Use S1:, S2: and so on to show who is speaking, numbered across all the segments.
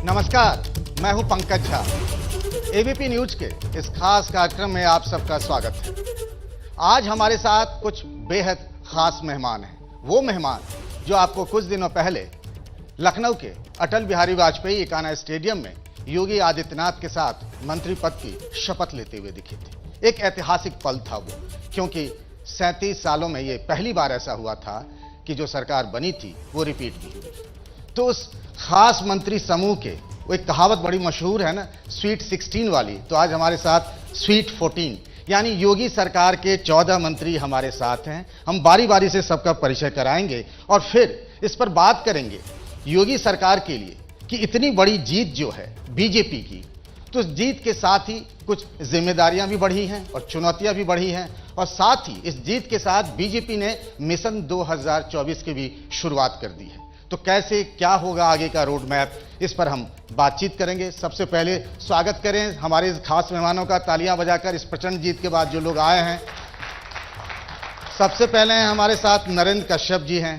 S1: नमस्कार, मैं हूं पंकज झा। एबीपी न्यूज के इस खास कार्यक्रम में आप सबका स्वागत है। आज हमारे साथ कुछ बेहद खास मेहमान हैं। वो मेहमान जो आपको कुछ दिनों पहले लखनऊ के अटल बिहारी वाजपेयी एकाना स्टेडियम में योगी आदित्यनाथ के साथ मंत्री पद की शपथ लेते हुए दिखे थे। एक ऐतिहासिक पल था वो, क्योंकि 37 सालों में ये पहली बार ऐसा हुआ था कि जो सरकार बनी थी वो रिपीट भी हुई। तो उस खास मंत्री समूह के वो एक कहावत बड़ी मशहूर है ना, स्वीट 16 वाली। तो आज हमारे साथ स्वीट 14 यानी योगी सरकार के 14 मंत्री हमारे साथ हैं। हम बारी बारी से सबका परिचय कराएंगे और फिर इस पर बात करेंगे योगी सरकार के लिए कि इतनी बड़ी जीत जो है बीजेपी की, तो इस जीत के साथ ही कुछ जिम्मेदारियां भी बढ़ी हैं और चुनौतियां भी बढ़ी हैं, और साथ ही इस जीत के साथ बीजेपी ने मिशन 2024 की भी शुरुआत कर दी है। तो कैसे क्या होगा आगे का रोड मैप, इस पर हम बातचीत करेंगे। सबसे पहले स्वागत करें हमारे इस खास मेहमानों का तालियां बजाकर, इस प्रचंड जीत के बाद जो लोग आए हैं। सबसे पहले हैं हमारे साथ नरेंद्र कश्यप जी हैं,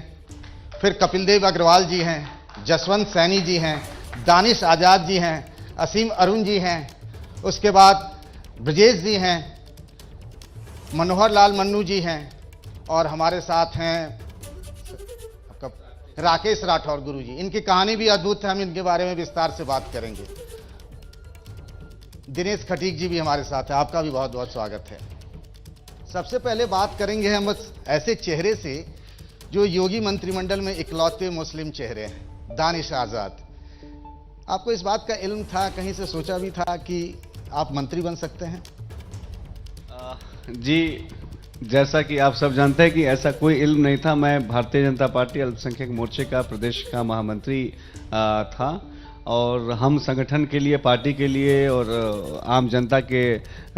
S1: फिर कपिल देव अग्रवाल जी हैं, जसवंत सैनी जी हैं, दानिश आजाद जी हैं, असीम अरुण जी हैं, उसके बाद ब्रजेश जी हैं, मनोहर लाल मन्नू जी हैं, और हमारे साथ हैं राकेश राठौर गुरु जी। इनकी कहानी भी अद्भुत है, हम इनके बारे में विस्तार से बात करेंगे। दिनेश खटीक जी भी हमारे साथ हैं, आपका भी बहुत बहुत स्वागत है। सबसे पहले बात करेंगे हम उस ऐसे चेहरे से जो योगी मंत्रिमंडल में इकलौते मुस्लिम चेहरे हैं, दानिश आजाद। आपको इस बात का इल्म था, कहीं से सोचा भी था कि आप मंत्री बन सकते हैं?
S2: जी, जैसा कि आप सब जानते हैं कि ऐसा कोई इल्म नहीं था। मैं भारतीय जनता पार्टी अल्पसंख्यक मोर्चे का प्रदेश का महामंत्री था, और हम संगठन के लिए, पार्टी के लिए और आम जनता के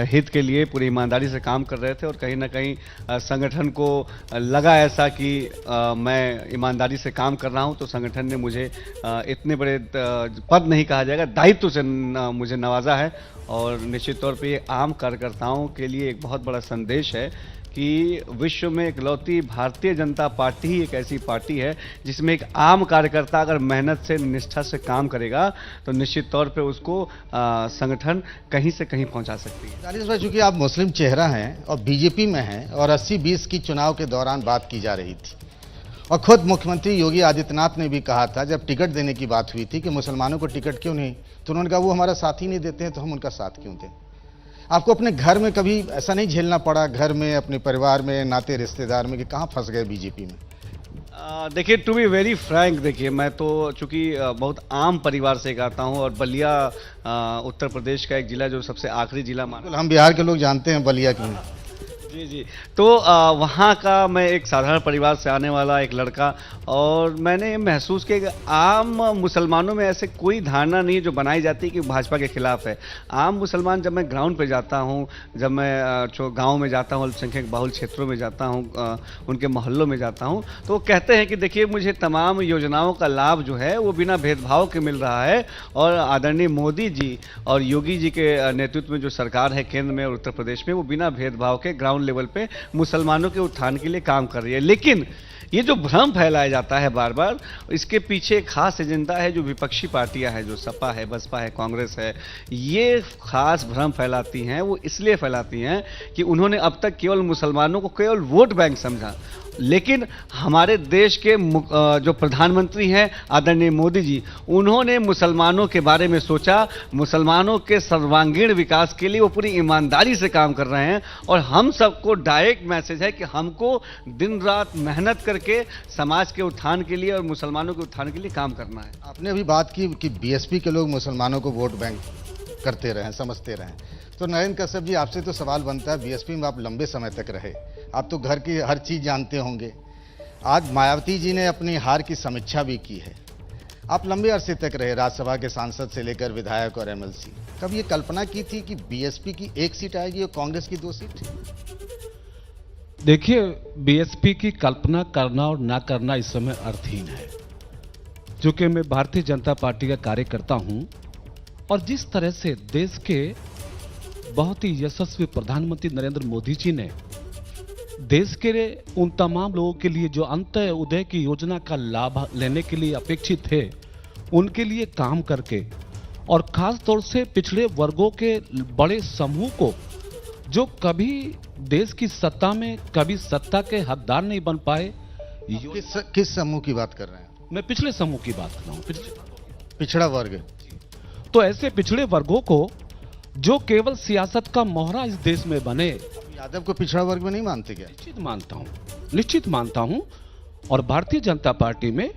S2: हित के लिए पूरी ईमानदारी से काम कर रहे थे। और कहीं ना कहीं संगठन को लगा ऐसा कि मैं ईमानदारी से काम कर रहा हूं, तो संगठन ने मुझे इतने बड़े पद नहीं कहा जाएगा, दायित्व से मुझे नवाजा है। और निश्चित तौर पे ये आम कार्यकर्ताओं के लिए एक बहुत बड़ा संदेश है कि विश्व में इकलौती भारतीय जनता पार्टी ही एक ऐसी पार्टी है जिसमें एक आम कार्यकर्ता अगर मेहनत से, निष्ठा से काम करेगा तो निश्चित तौर पे उसको संगठन कहीं से कहीं पहुंचा सकती है।
S1: दानिश भाई, चूंकि आप मुस्लिम चेहरा हैं और बीजेपी में हैं, और 80-20 की चुनाव के दौरान बात की जा रही थी, और खुद मुख्यमंत्री योगी आदित्यनाथ ने भी कहा था जब टिकट देने की बात हुई थी कि मुसलमानों को टिकट क्यों नहीं, तो उन्होंने कहा वो हमारा साथ ही नहीं देते हैं तो हम उनका साथ क्यों दें। आपको अपने घर में कभी ऐसा नहीं झेलना पड़ा, घर में, अपने परिवार में, नाते रिश्तेदार में, कि कहाँ फंस गए बीजेपी में?
S2: देखिए, टू बी वेरी फ्रैंक, देखिए मैं तो चूंकि बहुत आम परिवार से एक आता हूँ, और बलिया उत्तर प्रदेश का एक जिला जो सबसे आखिरी जिला माना।
S1: हम बिहार के लोग जानते हैं बलिया क्यों।
S2: जी जी, तो वहाँ का मैं एक साधारण परिवार से आने वाला एक लड़का, और मैंने महसूस किया कि आम मुसलमानों में ऐसे कोई धारणा नहीं जो बनाई जाती है कि भाजपा के खिलाफ है। आम मुसलमान, जब मैं ग्राउंड पे जाता हूँ, जब मैं गांव में जाता हूँ, अल्पसंख्यक बहुल क्षेत्रों में जाता हूँ, उनके मोहल्लों में जाता हूँ, तो वो कहते हैं कि देखिए मुझे तमाम योजनाओं का लाभ जो है वो बिना भेदभाव के मिल रहा है, और आदरणीय मोदी जी और योगी जी के नेतृत्व में जो सरकार है केंद्र में और उत्तर प्रदेश में, वो बिना भेदभाव के ग्राउंड लेवल पे मुसलमानों के उत्थान के लिए काम कर रही है। लेकिन ये जो भ्रम फैलाया जाता है बार बार, इसके पीछे एक खास एजेंडा है जो विपक्षी पार्टियां हैं, जो सपा है, बसपा है, कांग्रेस है, ये खास भ्रम फैलाती हैं। वो इसलिए फैलाती हैं कि उन्होंने अब तक केवल मुसलमानों को केवल वोट बैंक समझा, लेकिन हमारे देश के जो प्रधानमंत्री हैं आदरणीय मोदी जी, उन्होंने मुसलमानों के बारे में सोचा, मुसलमानों के सर्वांगीण विकास के लिए वो पूरी ईमानदारी से काम कर रहे हैं। और हम सबको डायरेक्ट मैसेज है कि हमको दिन रात मेहनत करके समाज के उत्थान के लिए और मुसलमानों के उत्थान के लिए काम करना है।
S1: आपने अभी बात की कि बीएसपी के लोग मुसलमानों को वोट बैंक करते रहे, समझते रहे, तो नरेंद्र कश्यप जी, आपसे तो सवाल बनता है, बीएसपी में आप लंबे समय तक रहे, आप तो घर की हर चीज जानते होंगे। आज मायावती जी ने अपनी हार की समीक्षा भी की है। आप लंबे अरसे तक रहे, राज्यसभा के सांसद से लेकर विधायक और एमएलसी। कब ये कल्पना की थी कि बीएसपी की 1 सीट आएगी और कांग्रेस की 2 सीट?
S3: देखिए, बीएसपी की कल्पना करना और ना करना इस समय अर्थहीन है। चूंकि मैं भारतीय जनता पार्टी का कार्यकर्ता हूं, और जिस तरह से देश के बहुत ही यशस्वी प्रधानमंत्री नरेंद्र मोदी जी ने देश के उन तमाम लोगों के लिए जो अंत्योदय की योजना का लाभ लेने के लिए अपेक्षित थे, उनके लिए काम करके और खास तौर से पिछड़े वर्गों के बड़े समूह को, जो कभी देश की सत्ता में कभी सत्ता के हकदार नहीं बन पाए।
S1: किस समूह की बात कर रहे हैं?
S3: मैं पिछले समूह की बात कर रहा हूं,
S1: पिछड़ा वर्ग।
S3: तो ऐसे पिछड़े वर्गों को जो केवल सियासत का मोहरा इस देश में बने।
S1: यादव को पिछड़ा वर्ग में नहीं मानते क्या?
S3: निश्चित मानता हूं। और भारतीय जनता पार्टी में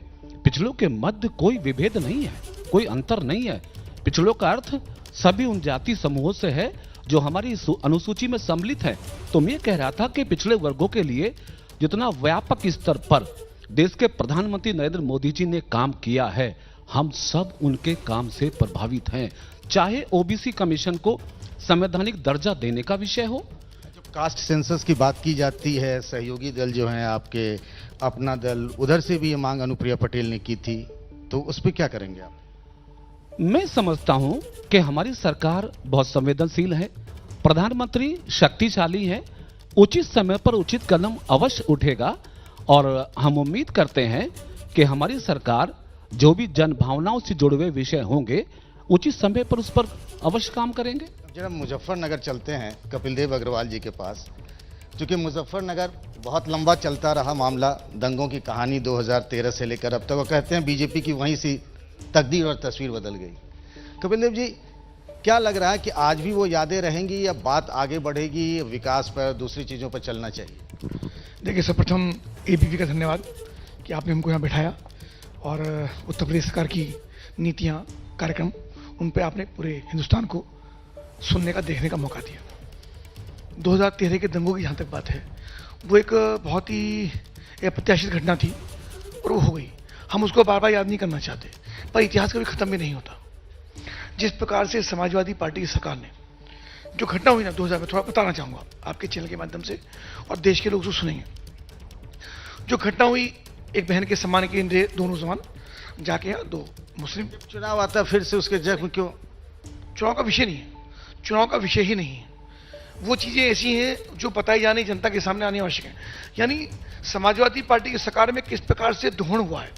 S3: पिछड़ों के मध्य कोई विभेद नहीं है, कोई अंतर नहीं है। पिछड़ों का अर्थ सभी उन जाति समूहों से है जो हमारी अनुसूची में सम्मिलित है। तो मैं कह रहा था कि पिछड़े वर्गों के लिए जितना व्यापक स्तर पर देश के प्रधानमंत्री नरेंद्र मोदी जी ने काम किया है, हम सब उनके काम से प्रभावित हैं। चाहे ओबीसी कमीशन को संवैधानिक दर्जा देने का विषय हो,
S1: जब कास्ट सेंसस की बात की जाती है, सहयोगी दल जो हैं आपके, अपना दल, उधर से भी ये मांग अनुप्रिया पटेल ने की थी, तो उस पर क्या करेंगे आप?
S3: मैं समझता हूं कि हमारी सरकार बहुत संवेदनशील है, प्रधानमंत्री शक्तिशाली है, उचित समय पर उचित कदम अवश्य उठेगा। और हम उम्मीद करते हैं कि हमारी सरकार जो भी जन भावनाओं से जुड़े हुए विषय होंगे उचित समय पर उस पर अवश्य काम करेंगे।
S1: जब मुजफ्फरनगर चलते हैं कपिल देव अग्रवाल जी के पास, क्योंकि मुजफ्फरनगर बहुत लंबा चलता रहा मामला, दंगों की कहानी 2013 से लेकर अब तक, वो कहते हैं बीजेपी की वहीं से तकदीर और तस्वीर बदल गई। कपिल देव जी, क्या लग रहा है कि आज भी वो यादें रहेंगी या बात आगे बढ़ेगी, विकास पर, दूसरी चीज़ों पर चलना चाहिए?
S4: देखिए, सर्वप्रथम एबीपी का धन्यवाद कि आपने हमको यहाँ बैठाया और उत्तर प्रदेश सरकार की नीतियाँ, कार्यक्रम, उन पे आपने पूरे हिंदुस्तान को सुनने का, देखने का मौका दिया। 2013 के दंगों की जहाँ तक बात है, वो एक बहुत ही अप्रत्याशित घटना थी और वो हो गई। हम उसको बार बार याद नहीं करना चाहते, पर इतिहास कभी खत्म भी नहीं होता। जिस प्रकार से समाजवादी पार्टी की सरकार ने जो घटना हुई ना 2000 में, थोड़ा बताना चाहूँगा आपके चैनल के माध्यम से, और देश के लोग उसको सुनेंगे। जो घटना हुई, एक बहन के सम्मान के लिए दो नौजवान जाके यहाँ, दो मुस्लिम,
S1: चुनाव आता फिर से उसके जख्म क्यों?
S4: चुनाव का विषय नहीं है, चुनाव का विषय ही नहीं है। वो चीज़ें ऐसी हैं जो बताई जानी, जनता के सामने आनी आवश्यक है। यानी समाजवादी पार्टी की सरकार में किस प्रकार से दोहन हुआ है,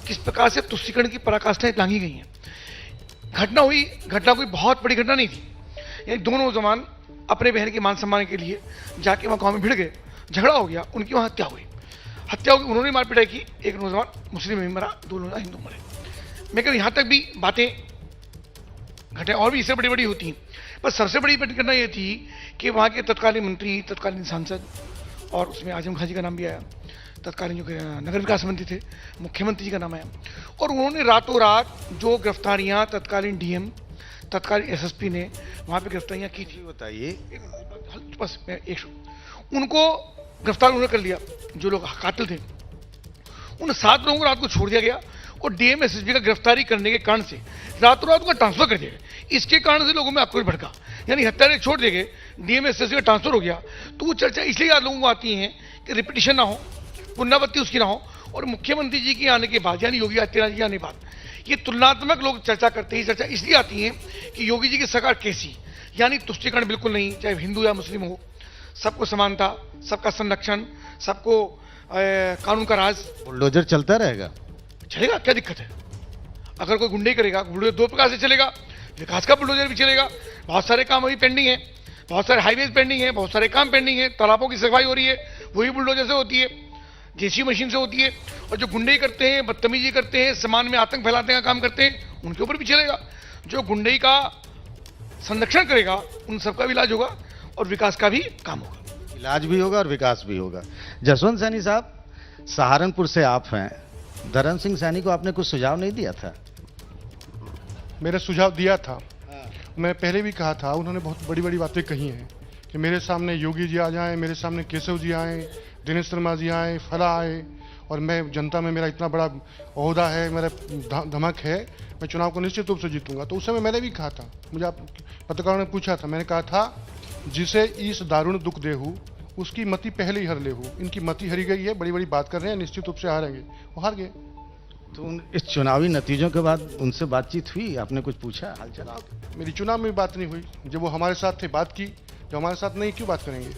S4: किस प्रकार से तुष्टीकरण की पराकाष्ठाएं लांघी गई हैं। घटना हुई, घटना कोई बहुत बड़ी घटना नहीं थी। यानी दोनों नौजवान अपने बहन के मान सम्मान के लिए जाके वहाँ गाँव में भिड़ गए, झगड़ा हो गया, उनकी वहाँ हत्या हुई। हत्या होगी, उन्होंने मार पिटाई की, एक नौजवान मुस्लिम भी मरा, दो नौजवान हिंदू मरे। मैं कहूँ यहाँ तक भी बातें घटनाएं और भी इससे बड़ी बड़ी होती हैं, पर सबसे बड़ी घटना ये थी कि वहाँ के तत्कालीन मंत्री, तत्कालीन सांसद, और उसमें आजम खां जी का नाम भी आया, तत्कालीन जो नगर विकास मंत्री थे, मुख्यमंत्री जी का नाम आया, और उन्होंने रातों रात जो गिरफ्तारियाँ तत्कालीन डीएम, तत्कालीन एसएसपी ने वहाँ पे गिरफ्तारियाँ की थी।
S1: बताइए।
S4: बस मैं उनको गिरफ्तार उन्होंने कर लिया, जो लोग कातिल थे। उन 7 लोगों को रात को छोड़ दिया गया और डीएम एसएसपी का गिरफ्तारी करने के कारण से रातों रात उनका ट्रांसफर कर दिया गया। इसके कारण से लोगों में आक्रोश भड़का, यानी हत्यारे छोड़ दिए गए, डीएम एसएसपी का ट्रांसफर हो गया। तो वो चर्चा इसलिए आज लोगों को आती है कि रिपीटिशन ना हो, पुनरावृत्ति उसकी ना हो। और मुख्यमंत्री जी के आने के बाद, यानी योगी आदित्यनाथ जी आने के बाद, ये तुलनात्मक लोग चर्चा करते हैं। चर्चा इसलिए आती है कि योगी जी की सरकार कैसी, यानी तुष्टीकरण बिल्कुल नहीं, चाहे हिंदू या मुस्लिम हो, सबको समानता, सबका संरक्षण, सबको कानून का राज।
S1: बुलडोजर चलता रहेगा?
S4: चलेगा, क्या दिक्कत है? अगर कोई गुंडे करेगा, बुलडोजर 2 प्रकार से चलेगा, विकास का बुलडोजर भी चलेगा। बहुत सारे काम अभी पेंडिंग है, बहुत सारे हाईवेज पेंडिंग है, बहुत सारे काम पेंडिंग है, तालाबों की सफाई हो रही है, वही बुलडोजर से होती है, जेसीबी मशीन से होती है। और जो गुंडे करते हैं, बदतमीजी करते हैं, समाज में आतंक फैलाने का काम करते हैं, उनके ऊपर भी चलेगा। जो गुंडे का संरक्षण करेगा, उन सबका भी इलाज होगा और विकास का भी काम होगा।
S1: इलाज भी होगा और विकास भी होगा। जसवंत सैनी साहब, सहारनपुर से आप हैं, धर्म सिंह सैनी को आपने कुछ सुझाव नहीं दिया था?
S5: मेरा सुझाव दिया था, मैं पहले भी कहा था। उन्होंने बहुत बड़ी बड़ी बातें कही हैं कि मेरे सामने योगी जी आ जाएं, मेरे सामने केशव जी आए, दिनेश शर्मा जी आए, फला आए, और मैं जनता में मेरा इतना बड़ा ओहदा है, मेरा धमक है, मैं चुनाव को निश्चित रूप से जीतूंगा। तो उस समय मैंने भी कहा था, मुझे आप पत्रकारों ने पूछा था, मैंने कहा था जिसे इस दारुण दुख देहू उसकी मति पहले ही हर लेहू। इनकी मति हरी गई है, बड़ी बड़ी बात कर रहे हैं, निश्चित रूप से हारेंगे। वो हार गए।
S1: तो इस चुनावी नतीजों के बाद उनसे बातचीत हुई, आपने कुछ पूछा हालचाल?
S5: मेरी चुनाव में बात नहीं हुई, जब वो हमारे साथ थे बात की, जब हमारे साथ नहीं क्यों बात करेंगे?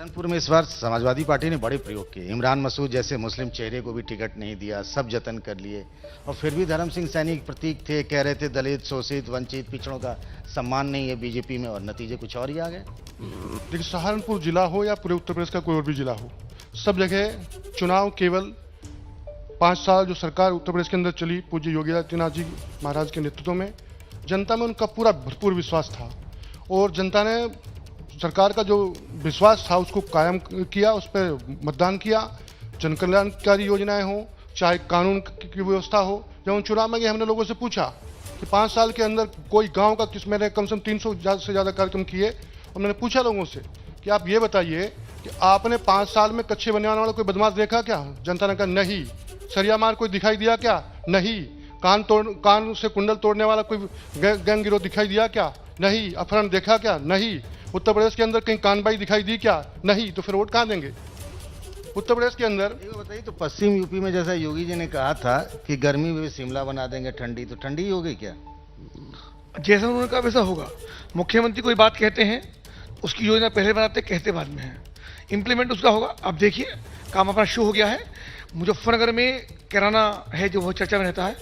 S1: सहारनपुर में इस बार समाजवादी पार्टी ने बड़े प्रयोग किए। इमरान मसूद जैसे मुस्लिम चेहरे को भी टिकट नहीं दिया, सब जतन कर लिए, और फिर भी धर्म सिंह सैनी प्रतीक थे, कह रहे थे दलित, शोषित, वंचित, पिछड़ों का सम्मान नहीं है बीजेपी में, और नतीजे कुछ और ही आ गए।
S5: देखिए, सहारनपुर जिला हो या पूरे उत्तर प्रदेश का कोई और भी जिला हो, सब जगह चुनाव केवल 5 साल जो सरकार उत्तर प्रदेश के अंदर चली पूज्य योगी आदित्यनाथ जी महाराज के नेतृत्व में, जनता में उनका पूरा भरपूर विश्वास था, और जनता ने सरकार का जो विश्वास था उसको कायम किया, उस पर मतदान किया। जन कल्याणकारी योजनाएं हो, चाहे कानून की व्यवस्था हो। जब हम चुनाव में गए, हमने लोगों से पूछा कि 5 साल के अंदर कोई गांव का किस, मैंने कम से कम 300 से ज़्यादा कार्यक्रम किए, और मैंने पूछा लोगों से कि आप ये बताइए कि आपने 5 साल में कच्चे बनवाने वाला कोई बदमाश देखा क्या? जनता ने कहा नहीं। सरिया मार कोई दिखाई दिया क्या? नहीं। कान से कुंडल तोड़ने वाला कोई गैंग गिरोह दिखाई दिया क्या? नहीं। अपहरण देखा क्या? नहीं। उत्तर प्रदेश के अंदर कहीं कानबाई दिखाई दी क्या? नहीं। तो फिर वोट कहाँ देंगे? उत्तर प्रदेश के अंदर
S1: ये बताइए, तो पश्चिम यूपी में जैसा योगी जी ने कहा था कि गर्मी में भी शिमला बना देंगे, ठंडी, तो ठंडी ही हो गई क्या?
S4: जैसा उन्होंने कहा वैसा होगा। मुख्यमंत्री कोई बात कहते हैं, उसकी योजना पहले बनाते, कहते बाद में है, इंप्लीमेंट उसका होगा। अब देखिए, काम अपना शुरू हो गया है। मुजफ्फरनगर में किराना है जो बहुत चर्चा में रहता है,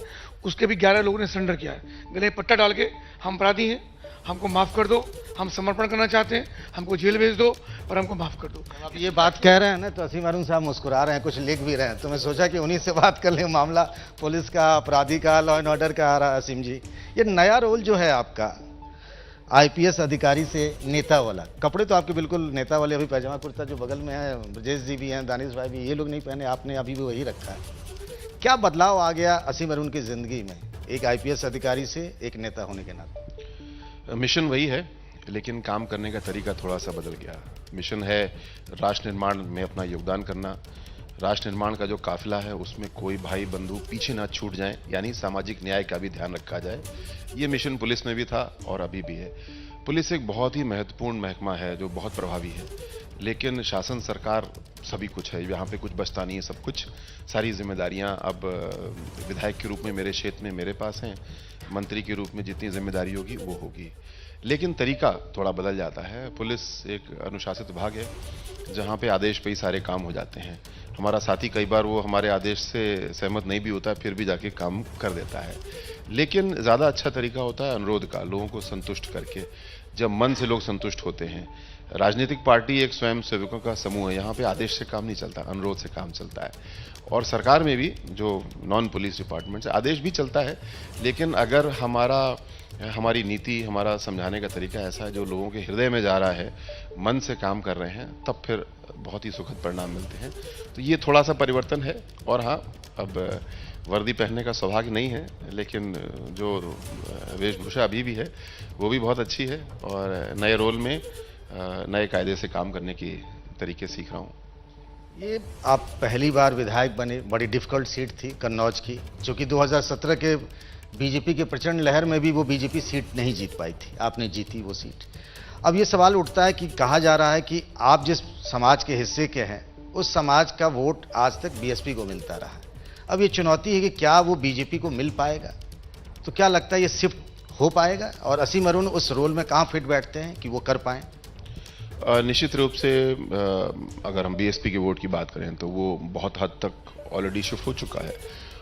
S4: उसके भी 11 लोगों ने सरेंडर किया है, गले पट्टा डाल के, हम अपराधी हैं, हमको माफ़ कर दो, हम समर्पण करना चाहते हैं, हमको जेल भेज दो और हमको माफ़ कर दो।
S1: आप ये बात कह रहे हैं ना, तो असीम अरुण साहब मुस्कुरा रहे हैं, कुछ लिख भी रहे हैं, तो मैं सोचा कि उन्हीं से बात कर लें। मामला पुलिस का, अपराधी का, लॉ एंड ऑर्डर का आ रहा है। असीम जी, ये नया रोल जो है आपका, आईपीएस अधिकारी से नेता वाला, कपड़े तो आपके बिल्कुल नेता वाले, अभी पैजामा कुर्ता जो बगल में है, ब्रजेश जी भी हैं, दानिश भाई भी, ये लोग नहीं पहने, आपने अभी भी वही रखा है। क्या बदलाव आ गया असीम अरुण की जिंदगी में, एक आईपीएस अधिकारी से एक नेता होने के नाते?
S6: मिशन वही है, लेकिन काम करने का तरीका थोड़ा सा बदल गया। मिशन है राष्ट्र निर्माण में अपना योगदान करना। राष्ट्र निर्माण का जो काफिला है उसमें कोई भाई बंधु पीछे ना छूट जाएं, यानी सामाजिक न्याय का भी ध्यान रखा जाए। ये मिशन पुलिस में भी था और अभी भी है। पुलिस एक बहुत ही महत्वपूर्ण महकमा है जो बहुत प्रभावी है, लेकिन शासन सरकार सभी कुछ है, यहाँ पे कुछ बचता नहीं है, सब कुछ, सारी जिम्मेदारियाँ अब विधायक के रूप में मेरे क्षेत्र में मेरे पास हैं, मंत्री के रूप में जितनी जिम्मेदारी होगी वो होगी, लेकिन तरीका थोड़ा बदल जाता है। पुलिस एक अनुशासित विभाग है जहाँ पे आदेश पे ही सारे काम हो जाते हैं। हमारा साथी कई बार वो हमारे आदेश से सहमत नहीं भी होता है, फिर भी जाके काम कर देता है, लेकिन ज़्यादा अच्छा तरीका होता है अनुरोध का, लोगों को संतुष्ट करके, जब मन से लोग संतुष्ट होते हैं। राजनीतिक पार्टी एक स्वयं सेवकों का समूह है, यहाँ पे आदेश से काम नहीं चलता, अनुरोध से काम चलता है। और सरकार में भी जो नॉन पुलिस डिपार्टमेंट से आदेश भी चलता है, लेकिन अगर हमारी नीति, हमारा समझाने का तरीका ऐसा है जो लोगों के हृदय में जा रहा है, मन से काम कर रहे हैं, तब फिर बहुत ही सुखद परिणाम मिलते हैं। तो ये थोड़ा सा परिवर्तन है। और हाँ, अब वर्दी पहनने का सौभाग्य नहीं है, लेकिन जो वेशभूषा अभी भी है वो भी बहुत अच्छी है, और नए रोल में नए कायदे से काम करने की तरीके सीख रहा हूँ।
S1: ये आप पहली बार विधायक बने, बड़ी डिफिकल्ट सीट थी कन्नौज की, जो कि 2017 के बीजेपी के प्रचंड लहर में भी वो बीजेपी सीट नहीं जीत पाई थी, आपने जीती वो सीट। अब ये सवाल उठता है कि कहा जा रहा है कि आप जिस समाज के हिस्से के हैं, उस समाज का वोट आज तक बीएसपी को मिलता रहा है। अब ये चुनौती है कि क्या वो बीजेपी को मिल पाएगा, तो क्या लगता है ये शिफ्ट हो पाएगा, और असीम अरुण उस रोल में कहाँ फिट बैठते हैं कि वो कर पाएँ?
S6: निश्चित रूप से अगर हम बीएसपी के वोट की बात करें तो वो बहुत हद तक ऑलरेडी शिफ्ट हो चुका है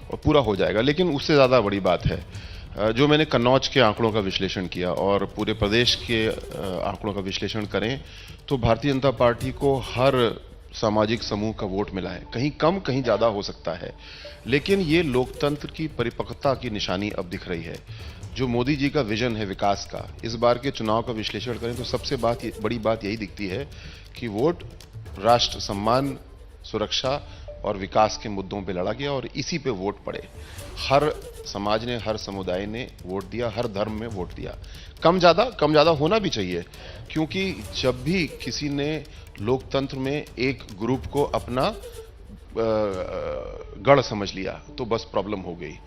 S6: और पूरा हो जाएगा, लेकिन उससे ज़्यादा बड़ी बात है जो मैंने कन्नौज के आंकड़ों का विश्लेषण किया और पूरे प्रदेश के आंकड़ों का विश्लेषण करें तो भारतीय जनता पार्टी को हर सामाजिक समूह का वोट मिला है, कहीं कम कहीं ज़्यादा हो सकता है, लेकिन ये लोकतंत्र की परिपक्वता की निशानी अब दिख रही है। जो मोदी जी का विजन है विकास का, इस बार के चुनाव का विश्लेषण करें तो सबसे बड़ी बात यही दिखती है कि वोट राष्ट्र सम्मान, सुरक्षा और विकास के मुद्दों पे लड़ा गया और इसी पे वोट पड़े। हर समाज ने, हर समुदाय ने वोट दिया, हर धर्म में वोट दिया। कम ज़्यादा होना भी चाहिए, क्योंकि जब भी किसी ने लोकतंत्र में एक ग्रुप को अपना गढ़ समझ लिया तो बस प्रॉब्लम हो गई।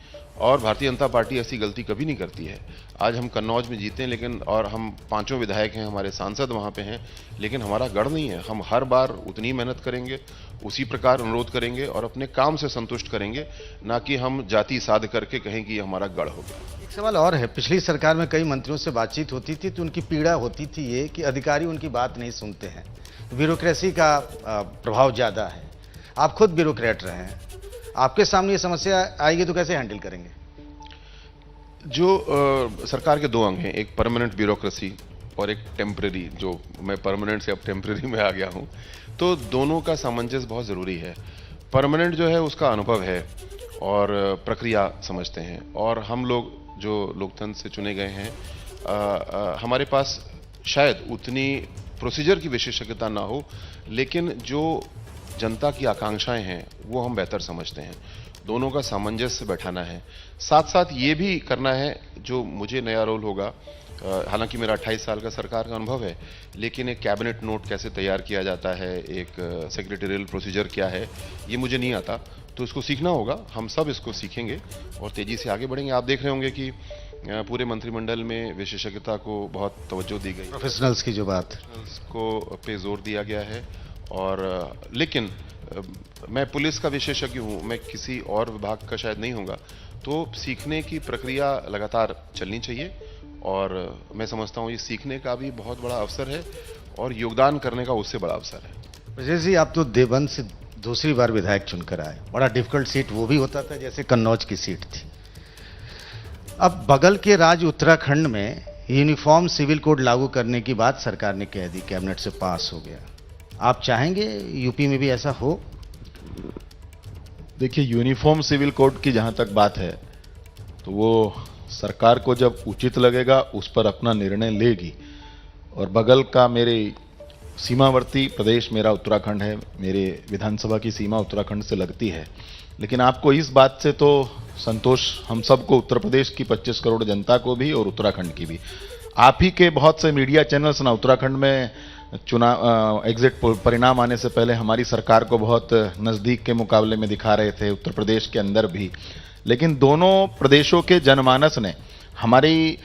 S6: और भारतीय जनता पार्टी ऐसी गलती कभी नहीं करती है। आज हम कन्नौज में जीते हैं, लेकिन और हम 5 विधायक हैं, हमारे सांसद वहाँ पे हैं, लेकिन हमारा गढ़ नहीं है। हम हर बार उतनी मेहनत करेंगे, उसी प्रकार अनुरोध करेंगे और अपने काम से संतुष्ट करेंगे, ना कि हम जाति साध करके कहें कि ये हमारा गढ़ हो गया।
S1: एक सवाल और है, पिछली सरकार में कई मंत्रियों से बातचीत होती थी तो उनकी पीड़ा होती थी ये कि अधिकारी उनकी बात नहीं सुनते हैं, ब्यूरोक्रेसी का प्रभाव ज़्यादा है। आप खुद ब्यूरोक्रेट रहे हैं, आपके सामने ये समस्या आएगी तो कैसे हैंडल करेंगे?
S6: जो सरकार के 2 अंग हैं, एक परमानेंट ब्यूरोक्रेसी और एक टेम्परेरी, जो मैं परमानेंट से अब टेम्परेरी में आ गया हूं, तो दोनों का सामंजस्य बहुत ज़रूरी है। परमानेंट जो है उसका अनुभव है और प्रक्रिया समझते हैं, और हम लोग जो लोकतंत्र से चुने गए हैं, हमारे पास शायद उतनी प्रोसीजर की विशेषज्ञता ना हो, लेकिन जो जनता की आकांक्षाएं हैं वो हम बेहतर समझते हैं। दोनों का सामंजस्य बैठाना है, साथ साथ ये भी करना है जो मुझे नया रोल होगा। हालांकि मेरा 28 साल का सरकार का अनुभव है, लेकिन एक कैबिनेट नोट कैसे तैयार किया जाता है, एक सेक्रेटरियल प्रोसीजर क्या है, ये मुझे नहीं आता, तो इसको सीखना होगा। हम सब इसको सीखेंगे और तेजी से आगे बढ़ेंगे। आप देख रहे होंगे कि पूरे मंत्रिमंडल में विशेषज्ञता को बहुत तवज्जो दी गई,
S1: प्रोफेशनल्स की जो बात
S6: को पे जोर दिया गया है। और लेकिन मैं पुलिस का विशेषज्ञ हूँ, मैं किसी और विभाग का शायद नहीं होगा, तो सीखने की प्रक्रिया लगातार चलनी चाहिए और मैं समझता हूँ ये सीखने का भी बहुत बड़ा अवसर है और योगदान करने का उससे बड़ा अवसर है।
S1: ब्रजेश जी, आप तो देवबंद से दूसरी बार विधायक चुनकर आए, बड़ा डिफिकल्ट सीट वो भी होता था जैसे कन्नौज की सीट थी। अब बगल के राज्य उत्तराखंड में यूनिफॉर्म सिविल कोड लागू करने की बात सरकार ने कह दी, कैबिनेट से पास हो गया। आप चाहेंगे यूपी में भी ऐसा हो?
S7: देखिए, यूनिफॉर्म सिविल कोड की जहां तक बात है तो वो सरकार को जब उचित लगेगा उस पर अपना निर्णय लेगी। और बगल का मेरे सीमावर्ती प्रदेश मेरा उत्तराखंड है, मेरे विधानसभा की सीमा उत्तराखंड से लगती है। लेकिन आपको इस बात से तो संतोष हम सबको, उत्तर प्रदेश की 25 करोड़ जनता को भी और उत्तराखंड की भी, आप ही के बहुत से मीडिया चैनल्स ना उत्तराखंड में चुनाव एग्जिट परिणाम आने से पहले हमारी सरकार को बहुत नज़दीक के मुकाबले में दिखा रहे थे, उत्तर प्रदेश के अंदर भी। लेकिन दोनों प्रदेशों के जनमानस ने हमारी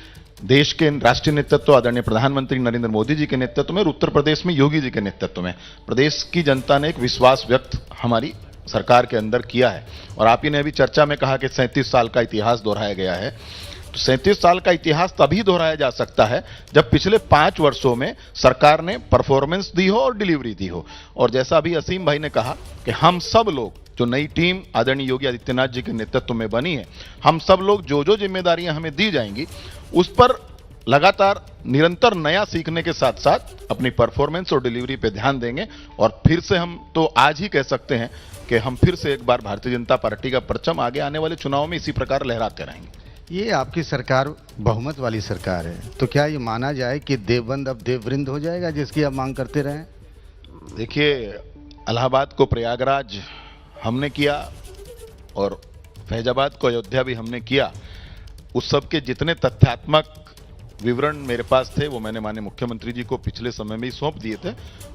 S7: देश के राष्ट्रीय नेतृत्व आदरणीय प्रधानमंत्री नरेंद्र मोदी जी के नेतृत्व में और उत्तर प्रदेश में योगी जी के नेतृत्व में प्रदेश की जनता ने एक विश्वास व्यक्त हमारी सरकार के अंदर किया है। और आप ही ने अभी चर्चा में कहा कि 37 साल का इतिहास दोहराया गया है, तो 37 साल का इतिहास तभी दोहराया जा सकता है जब पिछले 5 वर्षों में सरकार ने परफॉर्मेंस दी हो और डिलीवरी दी हो। और जैसा अभी असीम भाई ने कहा कि हम सब लोग, जो नई टीम आदरणीय योगी आदित्यनाथ जी के नेतृत्व में बनी है, हम सब लोग जो जो जिम्मेदारियां हमें दी जाएंगी उस पर लगातार निरंतर नया सीखने के साथ साथ अपनी परफॉर्मेंस और डिलीवरी पे ध्यान देंगे। और फिर से हम तो आज ही कह सकते हैं कि हम फिर से एक बार भारतीय जनता पार्टी का परचम आगे आने वाले चुनाव में इसी प्रकार लहराते रहेंगे।
S1: ये आपकी सरकार बहुमत वाली सरकार है, तो क्या ये माना जाए कि देवबंद अब देववृंद हो जाएगा जिसकी आप मांग करते रहे?
S7: देखिए, इलाहाबाद को प्रयागराज हमने किया और फैजाबाद को अयोध्या भी हमने किया। उस सब के जितने तथ्यात्मक विवरण मेरे पास थे वो मैंने माननीय मुख्यमंत्री जी को पिछले समय में ही सौंप दिए थे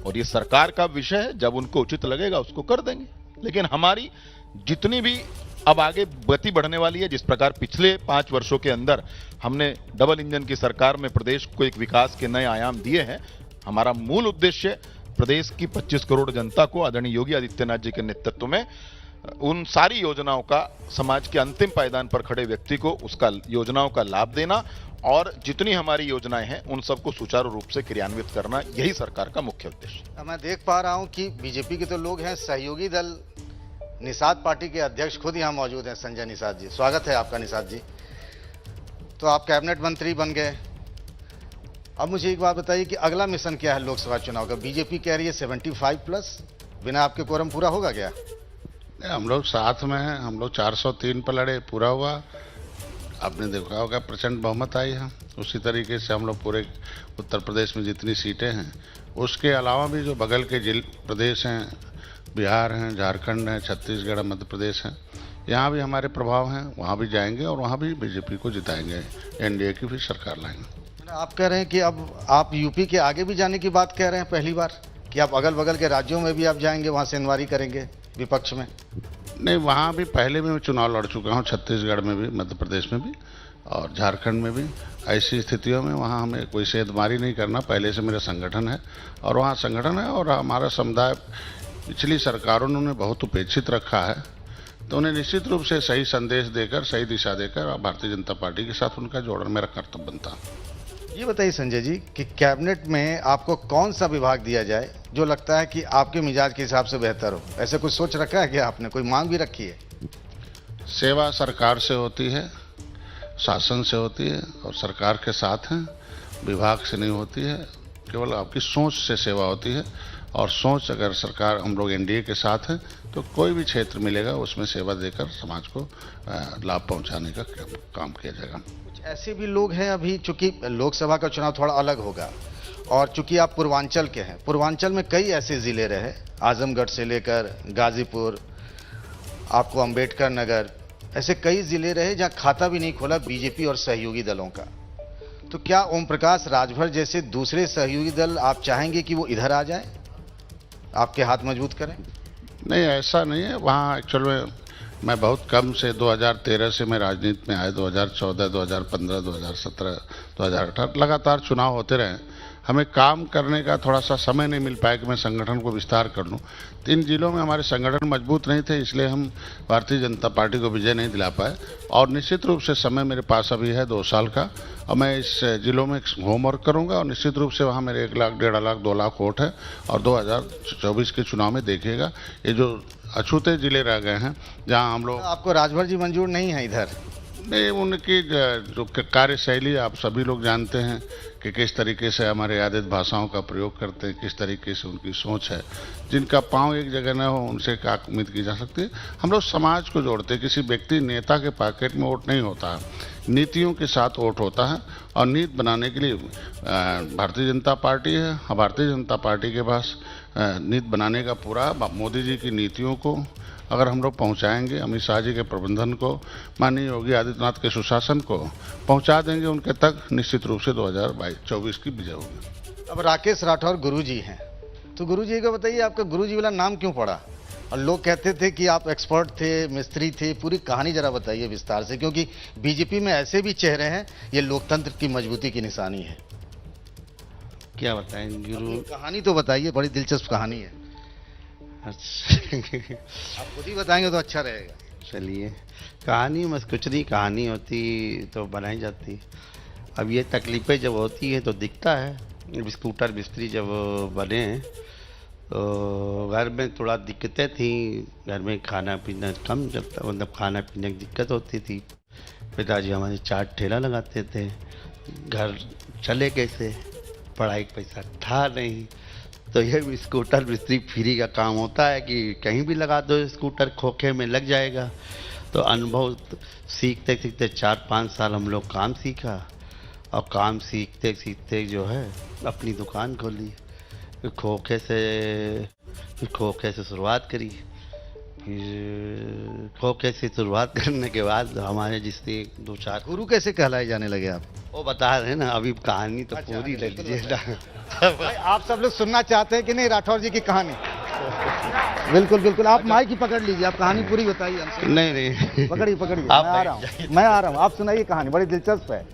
S7: और ये सरकार का विषय है, जब उनको उचित लगेगा उसको कर देंगे। लेकिन हमारी जितनी भी अब आगे गति बढ़ने वाली है, जिस प्रकार पिछले 5 वर्षों के अंदर हमने डबल इंजन की सरकार में प्रदेश को एक विकास के नए आयाम दिए हैं, हमारा मूल उद्देश्य प्रदेश की 25 करोड़ जनता को आदरणीय योगी आदित्यनाथ जी के नेतृत्व में उन सारी योजनाओं का, समाज के अंतिम पायदान पर खड़े व्यक्ति को उसका योजनाओं का लाभ देना और जितनी हमारी योजनाएं हैं उन सबको सुचारू रूप से क्रियान्वित करना, यही सरकार का मुख्य उद्देश्य।
S1: मैं देख पा रहा हूं कि बीजेपी के तो लोग हैं, सहयोगी दल निषाद पार्टी के अध्यक्ष खुद यहाँ मौजूद हैं, संजय निषाद जी। स्वागत है आपका निषाद जी। तो आप कैबिनेट मंत्री बन गए, अब मुझे एक बात बताइए कि अगला मिशन क्या है लोकसभा चुनाव का? बीजेपी कह रही है 75+, बिना आपके कोरम पूरा होगा क्या?
S8: हम लोग साथ में हैं, हम लोग 403 पर लड़े, पूरा हुआ। आपने देखा होगा प्रचंड बहुमत आई है। उसी तरीके से हम लोग पूरे उत्तर प्रदेश में जितनी सीटें हैं, उसके अलावा भी जो बगल के प्रदेश हैं, बिहार हैं, झारखंड हैं, छत्तीसगढ़, मध्य प्रदेश हैं, यहाँ भी हमारे प्रभाव हैं, वहाँ भी जाएंगे और वहाँ भी बीजेपी को जिताएंगे, एनडीए की भी सरकार लाएंगे।
S1: आप कह रहे हैं कि अब आप यूपी के आगे भी जाने की बात कह रहे हैं, पहली बार कि आप अगल बगल के राज्यों में भी आप जाएंगे, वहाँ से इन्वारी करेंगे विपक्ष में?
S8: नहीं, वहाँ भी पहले भी मैं चुनाव लड़ चुका हूँ, छत्तीसगढ़ में भी, मध्य प्रदेश में भी और झारखंड में भी। ऐसी स्थितियों में वहाँ हमें कोई सेधमारी नहीं करना, पहले से मेरा संगठन है और वहाँ संगठन है और हमारा समुदाय पिछली सरकारों ने उन्हें बहुत उपेक्षित रखा है, तो उन्हें निश्चित रूप से सही संदेश देकर, सही दिशा देकर भारतीय जनता पार्टी के साथ उनका जोड़ना मेरा कर्तव्य बनता है।
S1: ये बताइए संजय जी कि कैबिनेट में आपको कौन सा विभाग दिया जाए जो लगता है कि आपके मिजाज के हिसाब से बेहतर हो? ऐसे कुछ सोच रखा है कि आपने कोई मांग भी रखी है?
S8: सेवा सरकार से होती है, शासन से होती है और सरकार के साथ हैं, विभाग से नहीं होती है। केवल आपकी सोच से सेवा होती है और सोच अगर सरकार, हम लोग एनडीए के साथ हैं तो कोई भी क्षेत्र मिलेगा उसमें सेवा देकर समाज को लाभ पहुंचाने का काम किया जाएगा।
S1: कुछ ऐसे भी लोग हैं, अभी चूंकि लोकसभा का चुनाव थोड़ा अलग होगा और चूंकि आप पूर्वांचल के हैं, पूर्वांचल में कई ऐसे जिले रहे, आजमगढ़ से लेकर गाजीपुर, आपको अंबेडकर नगर, ऐसे कई जिले रहे जहां खाता भी नहीं खोला बीजेपी और सहयोगी दलों का। तो क्या ओम प्रकाश राजभर जैसे दूसरे सहयोगी दल आप चाहेंगे कि वो इधर आ जाए, आपके हाथ मजबूत करें?
S8: नहीं, ऐसा नहीं है। वहाँ एक्चुअल में मैं बहुत कम से 2013 से मैं राजनीति में आया, 2014, 2015, 2017, 2018 लगातार चुनाव होते रहे। हमें काम करने का थोड़ा सा समय नहीं मिल पाया कि मैं संगठन को विस्तार कर लूं। 3 जिलों में हमारे संगठन मजबूत नहीं थे, इसलिए हम भारतीय जनता पार्टी को विजय नहीं दिला पाए और निश्चित रूप से समय मेरे पास अभी है 2 साल का और मैं इस जिलों में होमवर्क करूंगा और निश्चित रूप से वहाँ मेरे 1 लाख, 1.5 लाख, 2 लाख वोट है और 2024 के चुनाव में देखिएगा ये जो अछूते जिले रह गए हैं जहाँ हम लोग।
S1: आपको राजभर जी मंजूर नहीं है इधर?
S8: नहीं, उनकी जो कार्यशैली आप सभी लोग जानते हैं कि किस तरीके से हमारे आदित भाषाओं का प्रयोग करते हैं, किस तरीके से उनकी सोच है। जिनका पांव एक जगह न हो उनसे क्या उम्मीद की जा सकती है। हम लोग समाज को जोड़ते हैं, किसी व्यक्ति नेता के पॉकेट में वोट नहीं होता है, नीतियों के साथ वोट होता है और नीति बनाने के लिए भारतीय जनता पार्टी है। भारतीय जनता पार्टी के पास नीति बनाने का पूरा, मोदी जी की नीतियों को अगर हम लोग पहुंचाएंगे, अमित शाह जी के प्रबंधन को, माननीय योगी आदित्यनाथ के सुशासन को पहुंचा देंगे उनके तक, निश्चित रूप से 2024 की विजय होगी।
S1: अब राकेश राठौर गुरुजी हैं, तो गुरुजी को बताइए आपका गुरुजी वाला नाम क्यों पड़ा? और लोग कहते थे कि आप एक्सपर्ट थे, मिस्त्री थे, पूरी कहानी जरा बताइए विस्तार से, क्योंकि बीजेपी में ऐसे भी चेहरे हैं, ये लोकतंत्र की मजबूती की निशानी है।
S2: क्या बताएं गुरु?
S1: कहानी तो बताइए, बड़ी दिलचस्प कहानी है।
S2: अच्छा
S1: आप खुद ही बताएंगे तो अच्छा रहेगा।
S2: चलिए, कहानी बस कुछ नहीं, कहानी होती तो बनाई जाती। अब ये तकलीफ़ें जब होती है तो दिखता है। स्कूटर मिस्त्री जब बने तो घर में थोड़ा दिक्कतें थी, घर में खाना पीना कम चलता, मतलब खाना पीने की दिक्कत होती थी। पिताजी हमारे चाट ठेला लगाते थे, घर चले कैसे, पढ़ाई का पैसा था नहीं, तो ये स्कूटर मिस्त्री फ्री का काम होता है कि कहीं भी लगा दो स्कूटर, खोखे में लग जाएगा। तो अनुभव सीखते सीखते 4-5 साल हम लोग काम सीखा और काम सीखते सीखते जो है अपनी दुकान खोली। खोखे से शुरुआत करी, फिर खोखे से शुरुआत करने के बाद हमारे जिससे 2-4
S1: गुरु कैसे कहलाए जाने लगे आप?
S2: वो बता रहे हैं ना, अभी कहानी तो
S1: अच्छा,
S2: पूरी ले लीजिए ना।
S1: भाई, आप सब लोग सुनना चाहते हैं कि नहीं राठौर जी की कहानी? बिल्कुल बिल्कुल, आप माइक ही पकड़ लीजिए, आप कहानी पूरी बताइए हमसे।
S2: नहीं
S1: पकड़िए पकड़िए,
S2: आप
S1: मैं आ रहा हूँ, आप सुनाइए कहानी, बड़ी दिलचस्प है,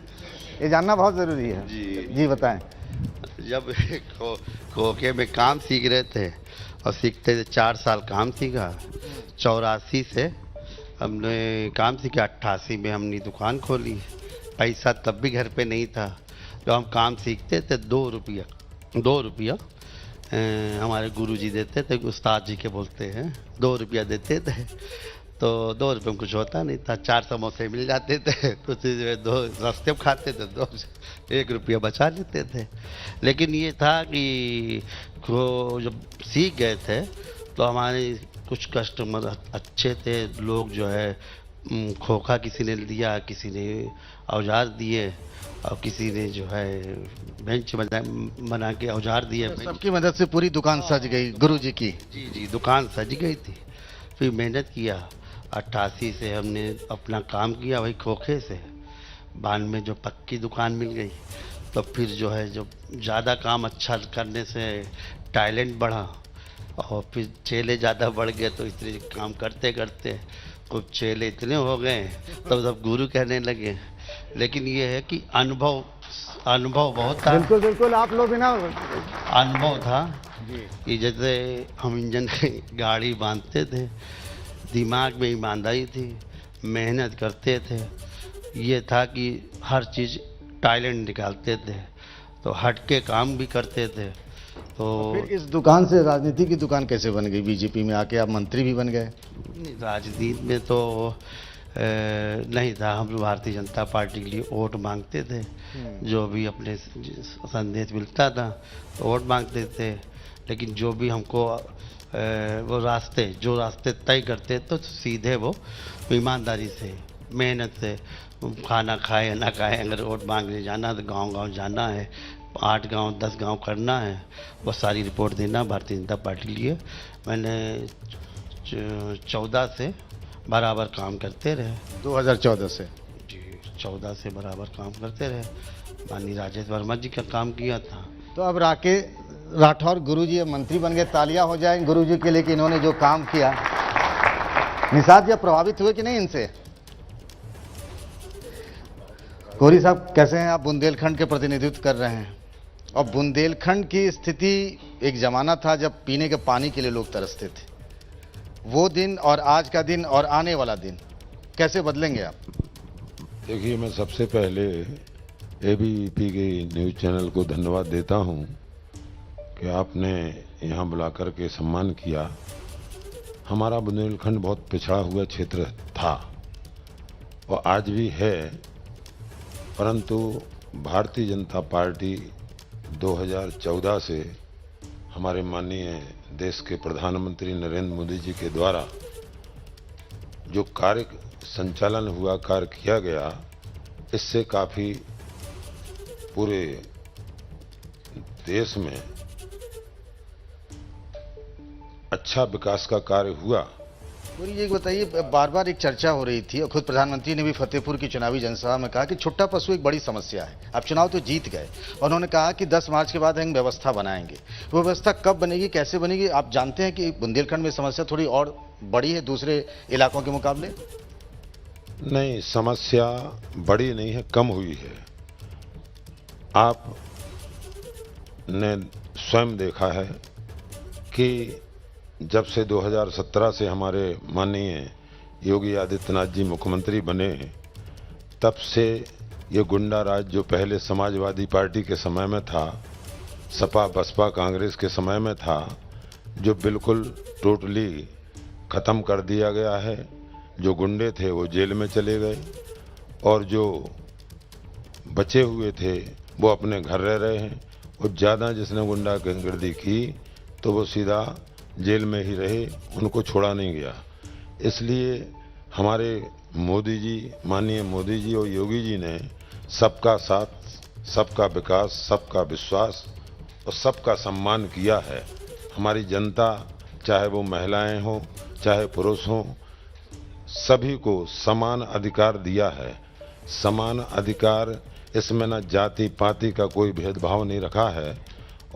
S1: ये जानना बहुत जरूरी है। जी बताएं।
S2: जब खोखे में काम सीख रहे थे और सीखते थे 4 साल काम सीखा, 84 से हमने काम सीखा, 88 में हमने दुकान खोली। पैसा तब भी घर पे नहीं था, तो हम काम सीखते थे 2 रुपया हमारे गुरुजी देते थे, उस्ताद जी के बोलते हैं, 2 रुपया देते थे। तो 2 रुपये में कुछ होता नहीं था, 4 समोसे मिल जाते थे, तो 2 रास्ते में खाते थे, 1 रुपया बचा लेते थे। लेकिन ये था कि जब सीख गए थे तो हमारे कुछ कस्टमर अच्छे थे, लोग जो है खोखा किसी ने दिया, किसी ने औजार दिए और किसी ने जो है बेंच बना के औजार दिए।
S1: सबकी मदद से पूरी दुकान सज गई गुरुजी की।
S2: जी, दुकान सज गई थी। फिर मेहनत किया, 88 से हमने अपना काम किया वही खोखे से। 92 में जो पक्की दुकान मिल गई, तो फिर जो है जब ज़्यादा काम अच्छा करने से टैलेंट बढ़ा
S9: और फिर चेले ज़्यादा बढ़ गए तो इतने काम करते करते कुछ चेले इतने हो गए तब सब गुरु कहने लगे। लेकिन ये है कि अनुभव बहुत था।
S1: बिल्कुल बिल्कुल, आप लोग भी ना
S9: अनुभव था कि जैसे हम इंजन की गाड़ी बांधते थे, दिमाग में ईमानदारी थी, मेहनत करते थे, ये था कि हर चीज़ टैलेंट निकालते थे, तो हट के काम भी करते थे। तो
S1: फिर इस दुकान से राजनीति की दुकान कैसे बन गई? बीजेपी में आके आप मंत्री भी बन गए।
S9: राजनीति में तो नहीं था, हम लोग भारतीय जनता पार्टी के लिए वोट मांगते थे, जो भी अपने संदेश मिलता था तो वोट मांगते थे। लेकिन जो भी हमको वो जो रास्ते तय करते तो सीधे वो ईमानदारी से, मेहनत से, खाना खाए ना खाए, अगर वोट मांगने जाना तो गांव-गांव जाना है, 8 गांव 10 गांव करना है, वो सारी रिपोर्ट देना भारतीय जनता पार्टी के लिए। मैंने 14 से बराबर काम करते रहे।
S1: 2014 से
S9: जी 14 से बराबर काम करते रहे। माननीय राजेश वर्मा जी का काम किया था।
S1: तो अब राठौर गुरुजी अब मंत्री बन गए, तालियां हो जाएं गुरुजी के लिए कि इन्होंने जो काम किया। निषाद जी प्रभावित हुए कि नहीं इनसे? कोहली साहब कैसे हैं आप? बुंदेलखंड के प्रतिनिधित्व कर रहे हैं और बुंदेलखंड की स्थिति, एक जमाना था जब पीने के पानी के लिए लोग तरसते थे। वो दिन और आज का दिन और आने वाला दिन कैसे बदलेंगे आप?
S10: देखिए, मैं सबसे पहले एबीपी के न्यूज़ चैनल को धन्यवाद देता हूं कि आपने यहां बुलाकर के सम्मान किया। हमारा बुंदेलखंड बहुत पिछड़ा हुआ क्षेत्र था और आज भी है, परंतु भारतीय जनता पार्टी 2014 से हमारे माननीय देश के प्रधानमंत्री नरेंद्र मोदी जी के द्वारा जो कार्य संचालन हुआ, कार्य किया गया, इससे काफ़ी पूरे देश में अच्छा विकास का कार्य हुआ।
S1: पूरी ये बताइए, बार बार एक चर्चा हो रही थी और खुद प्रधानमंत्री ने भी फतेहपुर की चुनावी जनसभा में कहा कि छुट्टा पशु एक बड़ी समस्या है। आप चुनाव तो जीत गए और उन्होंने कहा कि 10 मार्च के बाद हम व्यवस्था बनाएंगे। वो व्यवस्था कब बनेगी, कैसे बनेगी? आप जानते हैं कि बुंदेलखंड में समस्या थोड़ी और बड़ी है दूसरे इलाकों के मुकाबले?
S10: नहीं, समस्या बड़ी नहीं है, कम हुई है। आप ने स्वयं देखा है कि जब से 2017 से हमारे माननीय योगी आदित्यनाथ जी मुख्यमंत्री बने, तब से ये गुंडा राज जो पहले समाजवादी पार्टी के समय में था, सपा बसपा कांग्रेस के समय में था, जो बिल्कुल टोटली ख़त्म कर दिया गया है। जो गुंडे थे वो जेल में चले गए और जो बचे हुए थे वो अपने घर रह रहे हैं। और ज़्यादा जिसने गुंडागर्दी की तो वो सीधा जेल में ही रहे, उनको छोड़ा नहीं गया। इसलिए हमारे मोदी जी, माननीय मोदी जी और योगी जी ने सबका साथ, सबका विकास, सबका विश्वास और सबका सम्मान किया है। हमारी जनता, चाहे वो महिलाएं हों चाहे पुरुष हों, सभी को समान अधिकार दिया है। समान अधिकार, इसमें न जाति पाति का कोई भेदभाव नहीं रखा है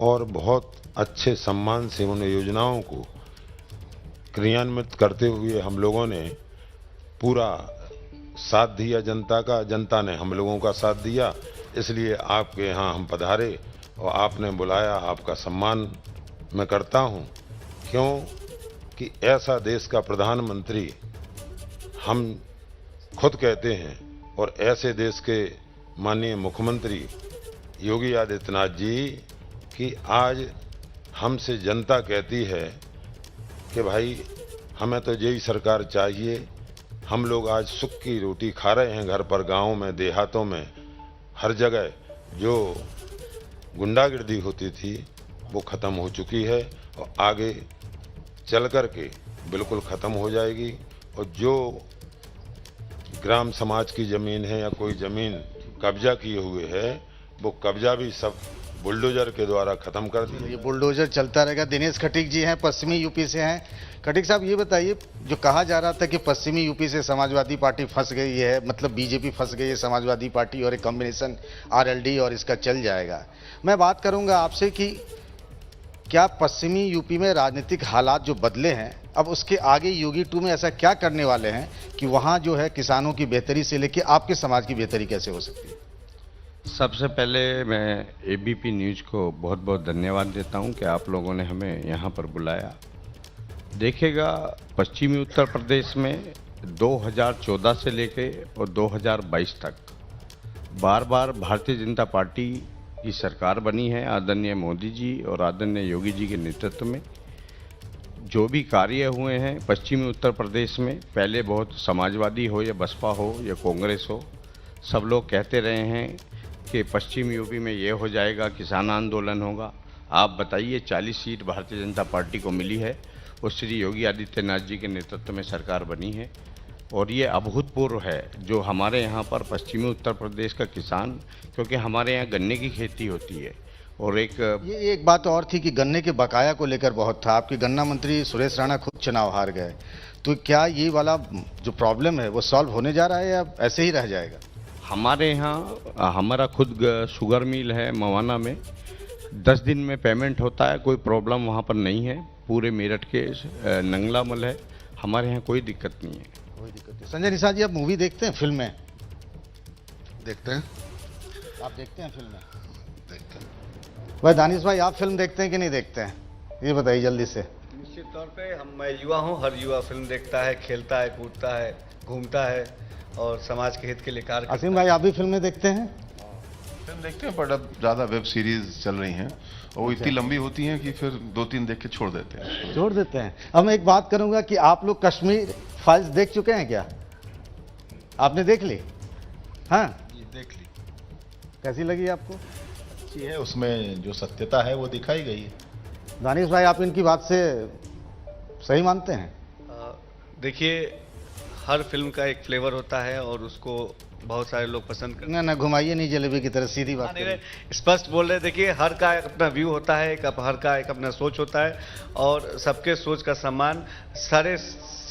S10: और बहुत अच्छे सम्मान से उन योजनाओं को क्रियान्वित करते हुए हम लोगों ने पूरा साथ दिया जनता का, जनता ने हम लोगों का साथ दिया। इसलिए आपके यहाँ हम पधारे और आपने बुलाया, आपका सम्मान मैं करता हूँ। क्यों कि ऐसा देश का प्रधानमंत्री हम खुद कहते हैं और ऐसे देश के माननीय मुख्यमंत्री योगी आदित्यनाथ जी कि आज हमसे जनता कहती है कि भाई हमें तो यही सरकार चाहिए। हम लोग आज सुख की रोटी खा रहे हैं घर पर, गाँव में, देहातों में, हर जगह जो गुंडागर्दी होती थी वो ख़त्म हो चुकी है और आगे चल कर के बिल्कुल ख़त्म हो जाएगी। और जो ग्राम समाज की ज़मीन है या कोई ज़मीन कब्जा किए हुए है, वो कब्जा भी सब बुलडोजर के द्वारा खत्म कर दिया।
S1: ये बुलडोजर चलता रहेगा। दिनेश खटीक जी हैं, पश्चिमी यूपी से हैं। खटीक साहब ये बताइए, जो कहा जा रहा था कि पश्चिमी यूपी से समाजवादी पार्टी फंस गई है, मतलब बीजेपी फंस गई है, समाजवादी पार्टी और एक कॉम्बिनेशन आरएलडी और इसका चल जाएगा। मैं बात करूंगा आपसे कि क्या पश्चिमी यूपी में राजनीतिक हालात जो बदले हैं, अब उसके आगे योगी 2 में ऐसा क्या करने वाले हैं कि वहां जो है किसानों की बेहतरी से लेकर आपके समाज की बेहतरी कैसे हो सकती है?
S11: सबसे पहले मैं एबीपी न्यूज़ को बहुत बहुत धन्यवाद देता हूं कि आप लोगों ने हमें यहां पर बुलाया। देखिएगा, पश्चिमी उत्तर प्रदेश में 2014 से लेके और 2022 तक बार बार भारतीय जनता पार्टी की सरकार बनी है, आदरणीय मोदी जी और आदरणीय योगी जी के नेतृत्व में। जो भी कार्य हुए हैं पश्चिमी उत्तर प्रदेश में, पहले बहुत समाजवादी हो या बसपा हो या कांग्रेस हो, सब लोग कहते रहे हैं कि पश्चिम यूपी में ये हो जाएगा, किसान आंदोलन होगा। आप बताइए, 40 सीट भारतीय जनता पार्टी को मिली है और श्री योगी आदित्यनाथ जी के नेतृत्व में सरकार बनी है और ये अभूतपूर्व है जो हमारे यहाँ पर पश्चिमी उत्तर प्रदेश का किसान, क्योंकि हमारे यहाँ गन्ने की खेती होती है और
S1: ये एक बात और थी कि गन्ने के बकाया को लेकर बहुत था, आपके गन्ना मंत्री सुरेश राणा खुद चुनाव हार गए, तो क्या ये वाला जो प्रॉब्लम है वो सॉल्व होने जा रहा है या ऐसे ही रह जाएगा?
S11: हमारे यहाँ हमारा खुद शुगर मिल है मवाना में, 10 दिन में पेमेंट होता है, कोई प्रॉब्लम वहाँ पर नहीं है। पूरे मेरठ के नंगला मल है, हमारे यहाँ कोई दिक्कत नहीं है।
S1: कोई दिक्कत नहीं। संजय निषाद जी, आप मूवी देखते हैं, फिल्में
S8: देखते हैं?
S1: आप देखते हैं फिल्में?
S8: देखते हैं।
S1: भाई दानिश भाई, आप फिल्म देखते हैं कि नहीं देखते हैं, ये बताइए जल्दी से।
S2: निश्चित तौर पे मैं युवा हूँ, हर युवा फिल्म देखता है, खेलता है, कूदता है, घूमता है और समाज के हित के लिए कार्य करता है।
S1: असीम भाई, आप भी फिल्में देखते हैं?
S6: फिल्म देखते हैं, बट अब ज़्यादा वेब सीरीज चल रही हैं और वो इतनी लंबी होती हैं कि फिर 2-3 देख के छोड़ देते हैं।
S1: छोड़ देते हैं। अब मैं एक बात करूंगा कि आप लोग कश्मीर फाइल्स देख चुके हैं क्या? आपने देख ली? हाँ,
S7: देख ली।
S1: कैसी लगी आपको?
S7: अच्छी है, उसमें जो सत्यता है वो दिखाई गई है।
S1: दानिश भाई, आप इनकी बात से सही मानते हैं?
S2: देखिए, हर फिल्म का एक फ्लेवर होता है और उसको बहुत सारे लोग पसंद करते हैं।
S1: ना घुमाइए नहीं जलेबी की तरह, सीधी बात करिए।
S2: स्पष्ट बोल रहे हैं। देखिए, हर का एक अपना व्यू होता है, हर का एक अपना सोच होता है और सबके सोच का सम्मान, सारे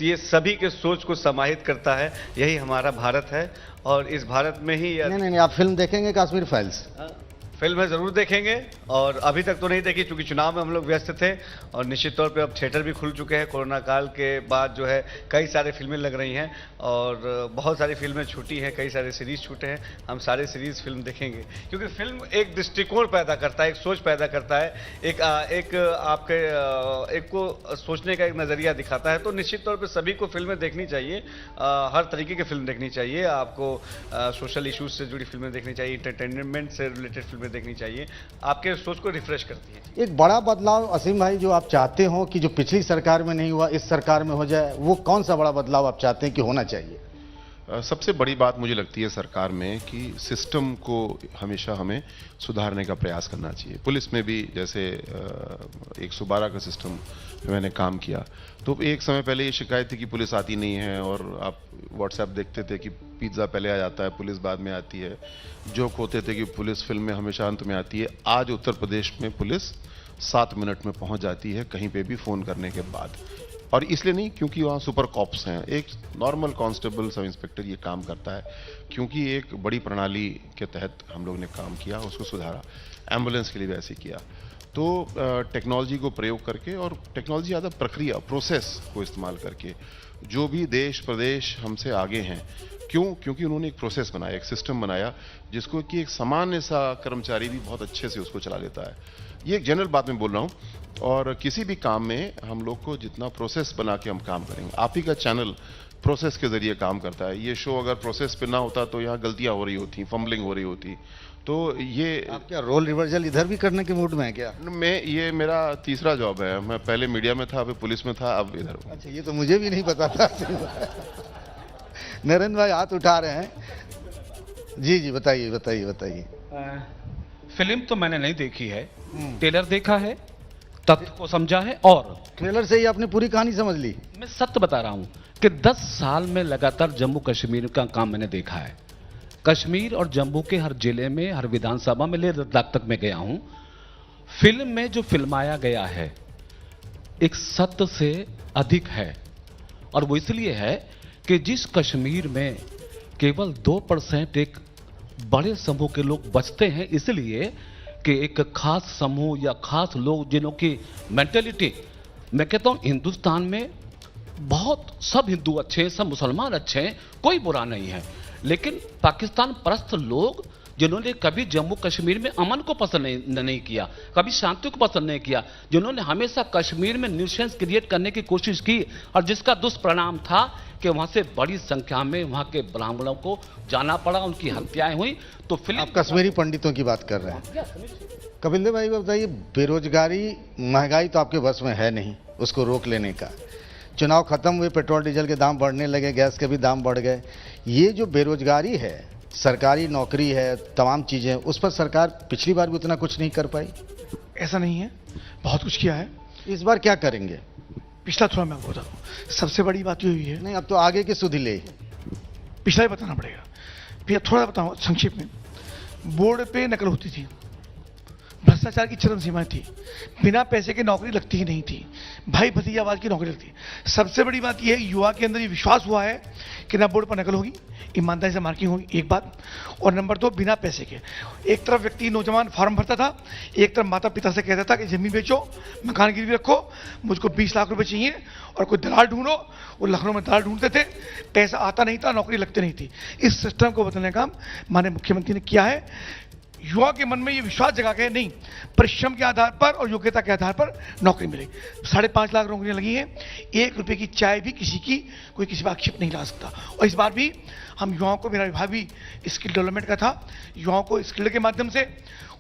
S2: ये सभी के सोच को समाहित करता है। यही हमारा भारत है और इस भारत में ही
S1: नहीं, आप फिल्म देखेंगे कश्मीर फाइल्स?
S2: फिल्में ज़रूर देखेंगे और अभी तक तो नहीं देखी क्योंकि चुनाव में हम लोग व्यस्त थे और निश्चित तौर पे अब थिएटर भी खुल चुके हैं। कोरोना काल के बाद जो है कई सारे फिल्में लग रही हैं और बहुत सारी फिल्में छूटी हैं, कई सारे सीरीज़ छूटे हैं। हम सारे सीरीज़ फिल्म देखेंगे क्योंकि फिल्म एक दृष्टिकोण पैदा करता है, एक सोच पैदा करता है, एक आपके एक को सोचने का एक नज़रिया दिखाता है। तो निश्चित तौर पर सभी को फिल्में देखनी चाहिए, हर तरीके की फिल्म देखनी चाहिए। आपको सोशल इशूज़ से जुड़ी फिल्में देखनी चाहिए, एंटरटेनमेंट से रिलेटेड फिल्में देखनी चाहिए, आपके सोच को रिफ्रेश करती है।
S1: एक बड़ा बदलाव असीम भाई जो आप चाहते हो कि जो पिछली सरकार में नहीं हुआ इस सरकार में हो जाए, वो कौन सा बड़ा बदलाव आप चाहते हैं कि होना चाहिए?
S6: सबसे बड़ी बात मुझे लगती है सरकार में कि सिस्टम को हमेशा हमें सुधारने का प्रयास करना चाहिए। पुलिस में भी जैसे 112 का सिस्टम पे मैंने काम किया तो एक समय पहले ये शिकायत थी कि पुलिस आती नहीं है और आप व्हाट्सएप देखते थे कि पिज्ज़ा पहले आ जाता है, पुलिस बाद में आती है। जोक होते थे कि पुलिस फिल्म में हमेशा अंत में आती है। आज उत्तर प्रदेश में पुलिस 7 मिनट में पहुंच जाती है कहीं पे भी फ़ोन करने के बाद, और इसलिए नहीं क्योंकि वहाँ सुपर कॉप्स हैं। एक नॉर्मल कांस्टेबल सब इंस्पेक्टर ये काम करता है क्योंकि एक बड़ी प्रणाली के तहत हम लोग ने काम किया, उसको सुधारा। एम्बुलेंस के लिए भी ऐसे किया। तो टेक्नोलॉजी को प्रयोग करके और टेक्नोलॉजी ज़्यादा प्रक्रिया प्रोसेस को इस्तेमाल करके जो भी देश प्रदेश हमसे आगे हैं, क्योंकि उन्होंने एक प्रोसेस बनाया, एक सिस्टम बनाया जिसको कि एक सामान्य सा कर्मचारी भी बहुत अच्छे से उसको चला लेता है। ये एक जनरल बात मैं बोल रहा हूँ। और किसी भी काम में हम लोग को जितना प्रोसेस बना के हम काम करेंगे, आप ही का चैनल प्रोसेस के जरिए काम करता है। ये शो अगर प्रोसेस पे ना होता तो यहाँ गलतियाँ हो रही होती, फंबलिंग हो रही होती। तो ये
S1: आप क्या रोल रिवर्सल इधर भी करने के मूड में है क्या?
S6: ये मेरा तीसरा जॉब है। मैं पहले मीडिया में था, अभी पुलिस में था, अब इधर हूँ।
S1: अच्छा, ये तो मुझे भी नहीं पता था। नरेंद्र भाई हाथ उठा रहे हैं। जी बताइए।
S3: फिल्म तो मैंने नहीं देखी है, ट्रेलर देखा है, तथ्य को समझा है और
S1: ट्रेलर से ही आपने पूरी कहानी समझ ली।
S3: मैं सत्य बता रहा हूं कि 10 साल में लगातार जम्मू कश्मीर का काम मैंने देखा है। कश्मीर और जम्मू के हर जिले में, हर विधानसभा में, ले लद्दाख तक मैं गया हूं। फिल्म में जो फिल्माया गया है एक सत्य से अधिक है और वो इसलिए है कि जिस कश्मीर में केवल 2% एक बड़े समूह के लोग बचते हैं, इसलिए कि एक खास समूह या खास लोग जिन्हों की मेंटेलिटी, मैं कहता हूं हिंदुस्तान में बहुत, सब हिंदू अच्छे हैं, सब मुसलमान अच्छे हैं, कोई बुरा नहीं है, लेकिन पाकिस्तान परस्त लोग जिन्होंने कभी जम्मू कश्मीर में अमन को पसंद नहीं किया, कभी शांति को पसंद नहीं किया, जिन्होंने हमेशा कश्मीर में न्यूसेंस क्रिएट करने की कोशिश की और जिसका दुष्परिणाम था कि वहां से बड़ी संख्या में वहां के ब्राह्मणों को जाना पड़ा, उनकी हत्याएं हुई। तो फिर
S1: आप कश्मीरी पंडितों की बात कर रहे हैं। कपिल देव भाई बताइए, बेरोजगारी, महंगाई तो आपके बस में है नहीं उसको रोक लेने का, चुनाव खत्म हुए, पेट्रोल डीजल के दाम बढ़ने लगे, गैस के भी दाम बढ़ गए, ये जो बेरोजगारी है, सरकारी नौकरी है, तमाम चीजें, उस पर सरकार पिछली बार भी उतना कुछ नहीं कर पाई।
S4: ऐसा नहीं है, बहुत कुछ किया है।
S1: इस बार क्या करेंगे?
S4: पिछला थोड़ा मैं आपको बताऊँ, सबसे बड़ी बात ये हुई है,
S1: नहीं अब तो आगे की सुधि ले,
S4: पिछला ही बताना पड़ेगा भैया, थोड़ा बताऊँ संक्षेप में। बोर्ड पे नकल होती थी, भ्रष्टाचार की चरम सीमाएं थी, बिना पैसे के नौकरी लगती ही नहीं थी, भाई भतीजावाद की नौकरी लगती। सबसे बड़ी बात यह है, युवा के अंदर ये विश्वास हुआ है कि ना बोर्ड पर नकल होगी, ईमानदारी से मार्किंग होगी, एक बात। और नंबर 2, बिना पैसे के, एक तरफ व्यक्ति नौजवान फॉर्म भरता था, एक तरफ माता पिता से कहता था कि जमीन बेचो, मकान गिरवी रखो, मुझको 20 लाख रुपए चाहिए और कोई दलाल ढूंढो। वो लखनऊ में दलाल ढूंढते थे, पैसा आता नहीं था, नौकरी लगती नहीं थी। इस सिस्टम को बदलने का माननीय मुख्यमंत्री ने किया है। युवा के मन में ये विश्वास जगा के, नहीं, परिश्रम के आधार पर और योग्यता के आधार पर नौकरी मिलेगी। 5.5 लाख नौकरियां लगी हैं, 1 रुपए की चाय भी किसी की कोई किसी पर आक्षेप नहीं ला सकता। और इस बार भी हम युवाओं को, मेरा विभाग भी स्किल डेवलपमेंट का था, युवाओं को स्किल के माध्यम से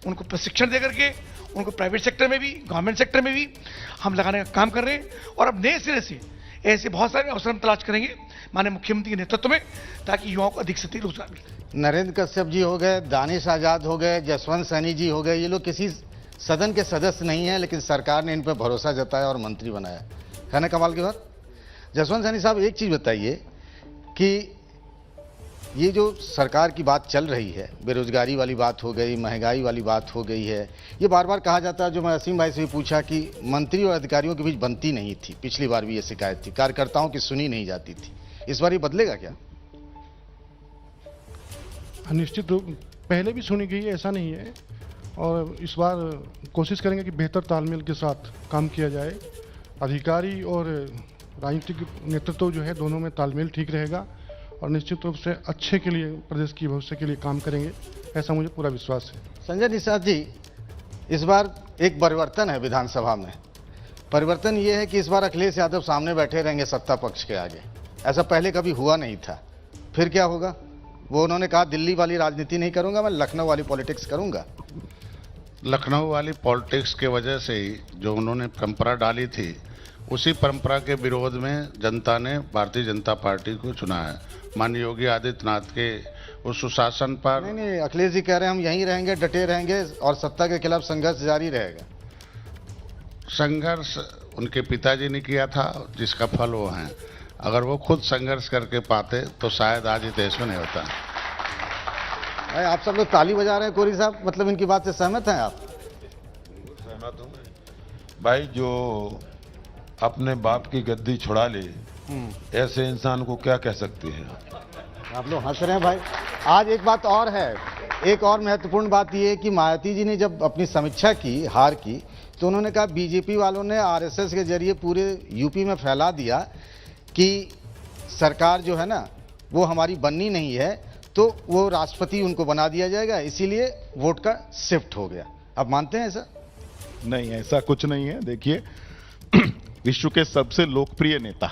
S4: उनको प्रशिक्षण दे करके उनको प्राइवेट सेक्टर में भी, गवर्नमेंट सेक्टर में भी हम लगाने का काम कर रहे हैं। और अब नए सिरे से ऐसे बहुत सारे अवसर हम तलाश करेंगे माननीय मुख्यमंत्री के नेतृत्व में, ताकि युवाओं को अधिक से अधिक रोजगार मिले।
S1: नरेंद्र कश्यप जी हो गए, दानिश आजाद हो गए, जसवंत सैनी जी हो गए, ये लोग किसी सदन के सदस्य नहीं हैं, लेकिन सरकार ने इन पर भरोसा जताया और मंत्री बनाया, है ना कमाल की बात। जसवंत सैनी साहब, एक चीज बताइए कि ये जो सरकार की बात चल रही है, बेरोजगारी वाली बात हो गई, महंगाई वाली बात हो गई है, ये बार बार कहा जाता है, जो मैं असीम भाई से भी पूछा कि मंत्री और अधिकारियों के बीच बनती नहीं थी, पिछली बार भी ये शिकायत थी, कार्यकर्ताओं की सुनी नहीं जाती थी, इस बार ये बदलेगा क्या?
S5: निश्चित रूप पहले भी सुनी गई है, ऐसा नहीं है, और इस बार कोशिश करेंगे कि बेहतर तालमेल के साथ काम किया जाए। अधिकारी और राजनीतिक नेतृत्व जो है, दोनों में तालमेल ठीक रहेगा और निश्चित रूप से अच्छे के लिए, प्रदेश की भविष्य के लिए काम करेंगे, ऐसा मुझे पूरा विश्वास है।
S1: संजय निषाद जी, इस बार एक परिवर्तन है विधानसभा में। परिवर्तन ये है कि इस बार अखिलेश यादव सामने बैठे रहेंगे सत्ता पक्ष के आगे, ऐसा पहले कभी हुआ नहीं था। फिर क्या होगा? वो उन्होंने कहा दिल्ली वाली राजनीति नहीं करूंगा, मैं लखनऊ वाली पॉलिटिक्स करूंगा।
S8: लखनऊ वाली पॉलिटिक्स के वजह से ही जो उन्होंने परंपरा डाली थी, उसी परंपरा के विरोध में जनता ने भारतीय जनता पार्टी को चुना है। माननीय योगी आदित्यनाथ के उस सुशासन पर
S1: नहीं, अखिलेश जी कह रहे हैं हम यहीं रहेंगे, डटे रहेंगे और सत्ता के खिलाफ संघर्ष जारी रहेगा।
S8: संघर्ष उनके पिताजी ने किया था, जिसका फल वो है। अगर वो खुद संघर्ष करके पाते तो शायद आज ही देश में नहीं होता।
S1: भाई आप सब लोग ताली बजा रहे हैं, कोरी साहब, मतलब इनकी बात से सहमत हैं आप?
S10: सहमत हूँ भाई, जो अपने बाप की गद्दी छुड़ा ले, ऐसे इंसान को क्या कह सकते हैं?
S1: आप लोग हंस रहे हैं भाई। आज एक बात और है, एक और महत्वपूर्ण बात यह है कि मायावती जी ने जब अपनी समीक्षा की हार की, तो उन्होंने कहा बीजेपी वालों ने आरएसएस के जरिए पूरे यूपी में फैला दिया कि सरकार जो है ना वो हमारी बननी नहीं है, तो वो राष्ट्रपति उनको बना दिया जाएगा, इसीलिए वोट का शिफ्ट हो गया। आप मानते हैं ऐसा?
S12: नहीं, ऐसा कुछ नहीं है। देखिए, विश्व के सबसे लोकप्रिय नेता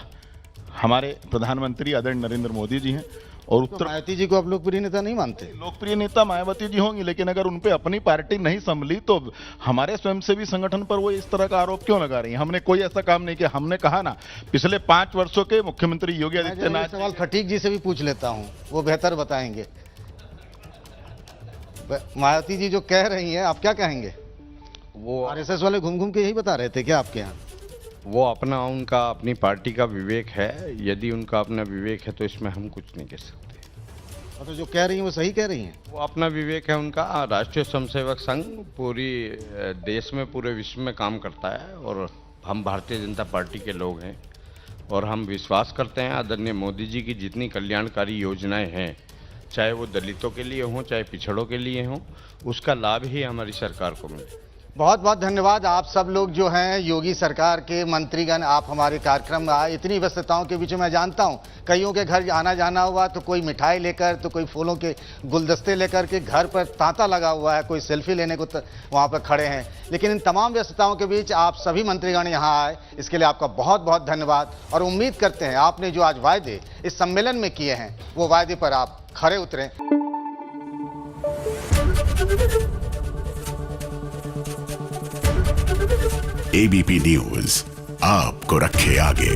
S12: हमारे प्रधानमंत्री आदरणीय नरेंद्र मोदी जी हैं, और
S1: तो मायावती जी को आप लोकप्रिय नेता नहीं मानते?
S12: लोकप्रिय नेता मायावती जी होंगी, लेकिन अगर उन पे अपनी पार्टी नहीं संभली तो हमारे स्वयंसेवी संगठन पर वो इस तरह का आरोप क्यों लगा रही हैं? हमने कोई ऐसा काम नहीं किया। हमने कहा ना, पिछले 5 वर्षों के मुख्यमंत्री योगी आदित्यनाथ।
S1: सवाल खटीक जी से भी पूछ लेता हूं, वो बेहतर बताएंगे। मायावती जी जो कह रही हैं, आप क्या कहेंगे?
S11: वो
S1: आरएसएस वाले घूम घूम के यही बता रहे थे क्या आपके यहाँ?
S11: वो अपना, उनका अपनी पार्टी का विवेक है। यदि उनका अपना विवेक है तो इसमें हम कुछ नहीं कह सकते।
S1: तो जो कह रही हैं वो सही कह रही हैं?
S11: वो अपना विवेक है उनका। राष्ट्रीय स्वयंसेवक संघ पूरी देश में, पूरे विश्व में काम करता है, और हम भारतीय जनता पार्टी के लोग हैं, और हम विश्वास करते हैं आदरणीय मोदी जी की जितनी कल्याणकारी योजनाएं हैं, चाहे वो दलितों के लिए हों, चाहे पिछड़ों के लिए हों, उसका लाभ ही हमारी सरकार को मिले।
S1: बहुत बहुत धन्यवाद आप सब लोग जो हैं योगी सरकार के मंत्रीगण, आप हमारे कार्यक्रम में आए। इतनी व्यस्तताओं के बीच में मैं जानता हूं कईयों के घर आना जाना हुआ तो कोई मिठाई लेकर, तो कोई फूलों के गुलदस्ते लेकर के घर पर तांता लगा हुआ है, कोई सेल्फी लेने को वहां पर खड़े हैं। लेकिन इन तमाम व्यस्तताओं के बीच आप सभी मंत्रीगण यहाँ आए, इसके लिए आपका बहुत बहुत धन्यवाद। और उम्मीद करते हैं आपने जो आज वायदे इस सम्मेलन में किए हैं वो वायदे पर आप खरे उतरें।
S13: एबीपी न्यूज आपको रखे आगे।